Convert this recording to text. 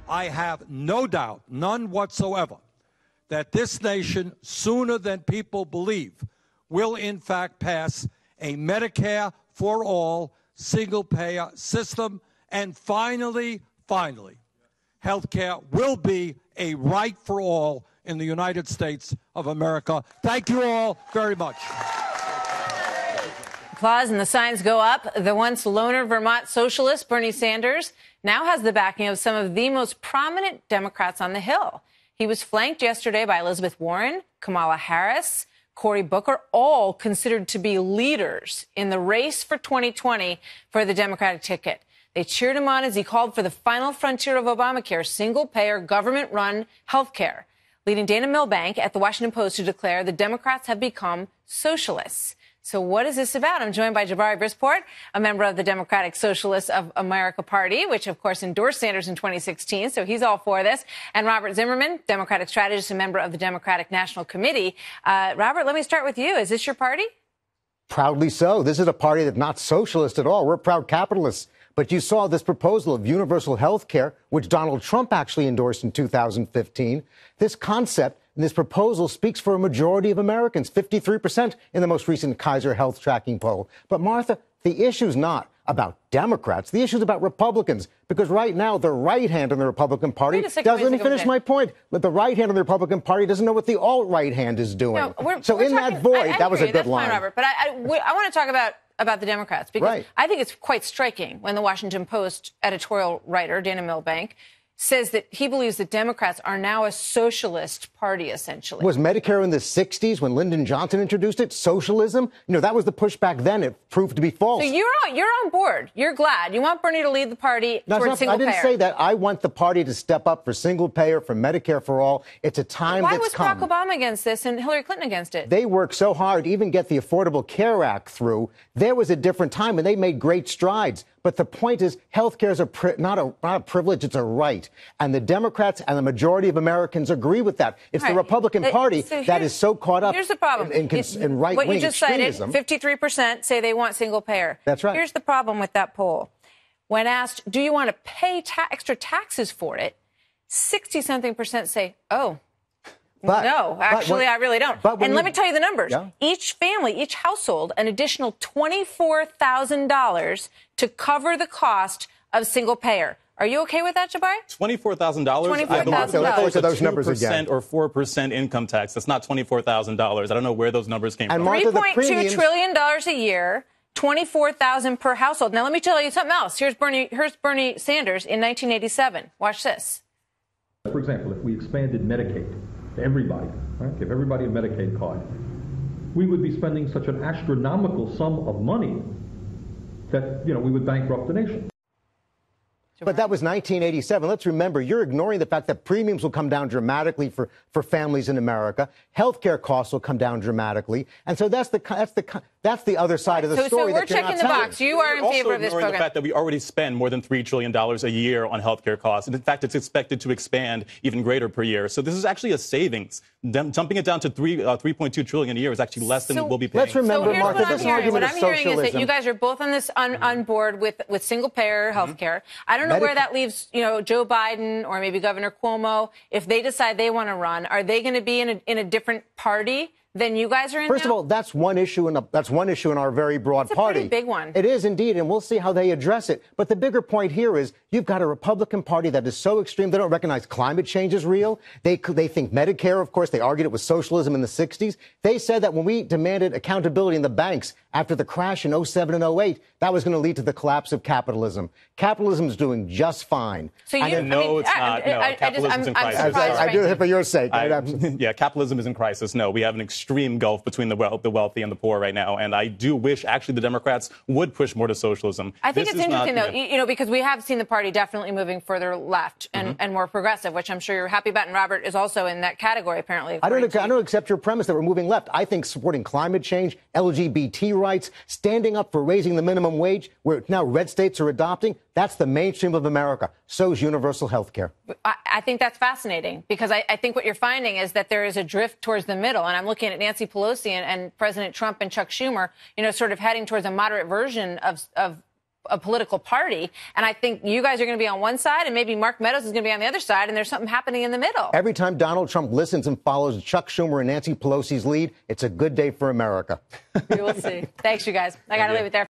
I have no doubt, none whatsoever, that this nation, sooner than people believe, will in fact pass a Medicare for all single-payer system. And finally, health care will be a right for all in the United States of America. Thank you all very much. Applause and the signs go up. The once loner Vermont socialist Bernie Sanders now has the backing of some of the most prominent Democrats on the Hill. He was flanked yesterday by Elizabeth Warren, Kamala Harris, Cory Booker, all considered to be leaders in the race for 2020 for the Democratic ticket. They cheered him on as he called for the final frontier of Obamacare, single-payer, government-run health care, leading Dana Milbank at the Washington Post to declare the Democrats have become socialists. So what is this about? I'm joined by Jabari Brisport, a member of the Democratic Socialists of America Party, which, of course, endorsed Sanders in 2016. So he's all for this. And Robert Zimmerman, Democratic strategist and member of the Democratic National Committee. Robert, let me start with you. Is this your party? Proudly so. This is a party that's not socialist at all. We're proud capitalists. But you saw this proposal of universal health care, which Donald Trump actually endorsed in 2015. This concept and this proposal speaks for a majority of Americans, 53% in the most recent Kaiser Health Tracking poll. But, Martha, the issue's not about Democrats. The issue's about Republicans, because right now the right hand in the Republican Party doesn't. Let me finish my point. But the right hand of the Republican Party doesn't know what the alt-right hand is doing. No, we're in that void, that was a good line. Fine, Robert. But I want to talk about the Democrats, because I think it's quite striking when the Washington Post editorial writer, Dana Milbank, says that he believes that Democrats are now a socialist party, essentially. Was Medicare in the 60s when Lyndon Johnson introduced it socialism? You know, that was the pushback then. It proved to be false. So you're on board. You're glad. You want Bernie to lead the party towards single payer. I didn't say that. I want the party to step up for single payer, for Medicare for all. It's a time that's come. Why was Barack Obama against this and Hillary Clinton against it? They worked so hard to even get the Affordable Care Act through. There was a different time, and they made great strides. But the point is, health care is not a privilege, it's a right. And the Democrats and the majority of Americans agree with that. It's the Republican Party that is so caught up here's the problem. in right-wing extremism. What you just cited, 53% say they want single payer. That's right. Here's the problem with that poll. When asked, do you want to pay extra taxes for it, 60-something% say, oh, no, actually, I really don't. And let me tell you the numbers. Yeah. Each family, each household, an additional $24,000 to cover the cost of single payer. Are you okay with that, Jabari? $24,000? $24,000. Those numbers again. Or 4% income tax. That's not $24,000. I don't know where those numbers came from. $3.2 trillion a year, $24,000 per household. Now, let me tell you something else. Here's Bernie Sanders in 1987. Watch this. For example, if we expanded Medicaid to everybody, right, give everybody a Medicaid card, we would be spending such an astronomical sum of money that, we would bankrupt the nation. But that was 1987. Let's remember, you're ignoring the fact that premiums will come down dramatically for families in America. Healthcare costs will come down dramatically. And so that's the other side of the story. So we're checking the box. You are in favor of this program. The fact that we already spend more than $3 trillion a year on healthcare costs. And in fact, it's expected to expand even greater per year. So this is actually a savings. Dumping it down to $3.2 trillion a year is actually less than we'll be paying. Let's remember, Martha, this argument is socialism. What I'm hearing is that you guys are both on board with single-payer healthcare. I don't know where that leaves, Joe Biden or maybe Governor Cuomo. If they decide they want to run, are they going to be in a different party than you guys are in? First of all, that's one issue in our very broad party. It's a pretty big one. It is indeed, and we'll see how they address it. But the bigger point here is you've got a Republican Party that is so extreme they don't recognize climate change is real. They think Medicare, of course, they argued it was socialism in the 60s. They said that when we demanded accountability in the banks after the crash in 07 and 08, that was going to lead to the collapse of capitalism. Capitalism is doing just fine. So it's not. No, capitalism's in crisis. I do it for your sake. Yeah, capitalism is in crisis. No, we have an extreme gulf between the wealthy and the poor right now. And I do wish, actually, the Democrats would push more to socialism. I think it's interesting, though, because we have seen the party definitely moving further left and more progressive, which I'm sure you're happy about. And Robert is also in that category, apparently. I don't accept your premise that we're moving left. I think supporting climate change, LGBT rights, standing up for raising the minimum wage, where now red states are adopting, that's the mainstream of America. So is universal health care. I think that's fascinating, because I think what you're finding is that there is a drift towards the middle. And I'm looking at Nancy Pelosi and President Trump and Chuck Schumer, sort of heading towards a moderate version of a political party. And I think you guys are going to be on one side and maybe Mark Meadows is going to be on the other side. And there's something happening in the middle. Every time Donald Trump listens and follows Chuck Schumer and Nancy Pelosi's lead, it's a good day for America. We will see. Thanks, you guys. I got to leave it there.